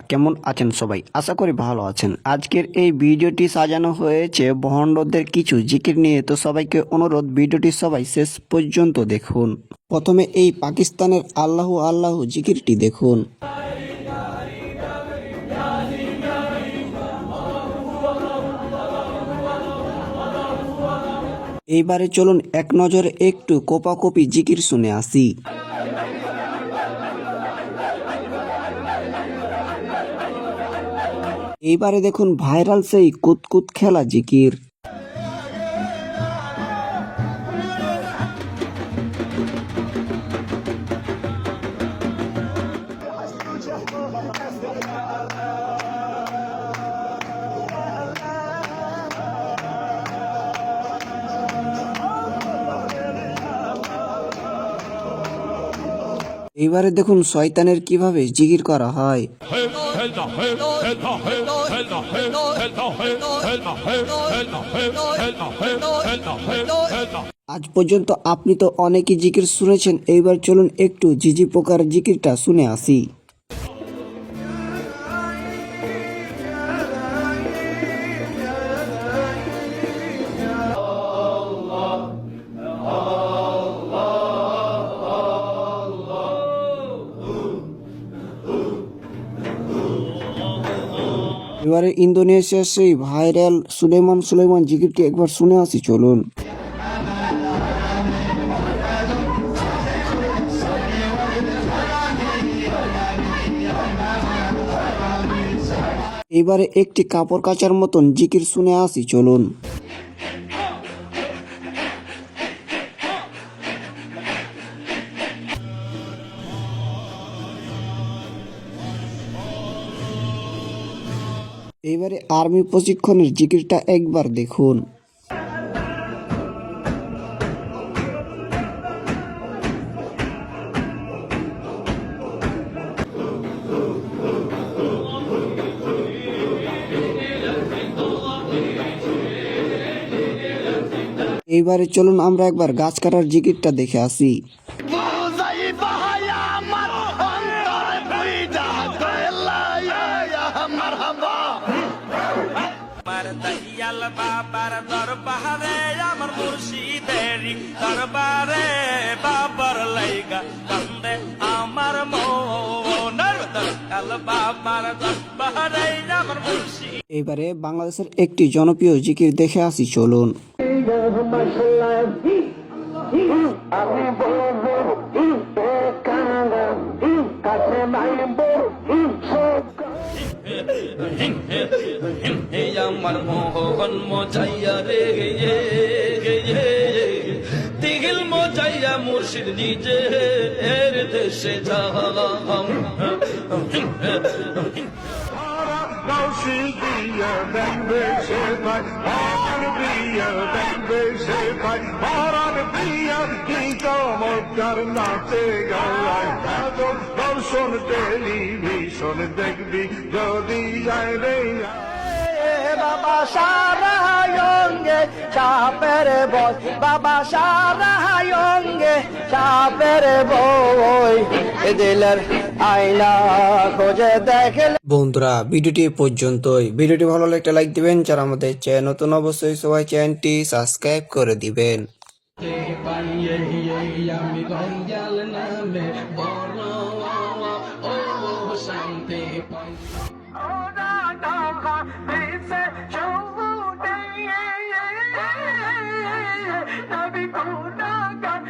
কেমন আছেন সবাই? আশা করি ভালো আছেন। আজকের এই ভিডিওটি সাজানো হয়েছে ভণ্ডদের কিছু জিকির নিয়ে, তো সবাইকে অনুরোধ ভিডিওটি সবাই শেষ পর্যন্ত দেখুন। প্রথমে এই পাকিস্তানের আল্লাহু আল্লাহু জিকিরটি দেখুন। এইবারে চলুন এক নজরে একটু কোপাকপি জিকির শুনে আসি। এইবারে দেখুন ভাইরাল সেই কুতকুত খেলা জিকির। এইবারে দেখুন শয়তানের কিভাবে জিকির করা হয়। আজ পর্যন্ত আপনি তো অনেকই জিকির শুনেছেন, এইবার চলুন একটু জিজি পোকার জিকিরটা শুনে আসি। এবারে ইন্দোনেশিয়ার সেই ভাইরাল সুলেমান জিকিরটি একবার শুনে আসি চলুন। এবারে একটি কাপড় কাচার মতন জিকির শুনে আসি চলুন। এবারে আর্মি প্রশিক্ষণের জিকিরটা একবার দেখুন। এইবারে চলুন আমরা একবার গাছ কাটার জিকিরটা দেখে আসি। বাবার দরবারে আমার মুর্শিদেরি দরবারে বাবার লাইগা কান্দে আমার মনের বাবার দরবারে আমার মুর্শিদ। এবারে বাংলাদেশের একটি জনপ্রিয় জিকির দেখে আসি চলুন। আমার মোহন মজাইয়া রে দিঘিল মজাইয়া মুর্শিদ নিজে এর দেশে যাম Naushidiyya benbe shefay, Baran biya benbe shefay, Baran biya kito mokkar nache galay, Adon darshan television dekhbi jodi aile Baba Sharayonge Chapere boy Baba Sharayonge Chapere boy Ediler আয়না খোঁজে দেখে। বন্ধুরা ভিডিওটি পর্যন্তই। ভিডিওটি ভালো লাগলে একটা লাইক দিবেন, যারা আমাদের চ্যানেল নতুন অবশ্যই সবাই চ্যানেলটি সাবস্ক্রাইব করে দিবেন। আমি গঞ্জাল নামে বড় শান্তি পাই। Nabikunagan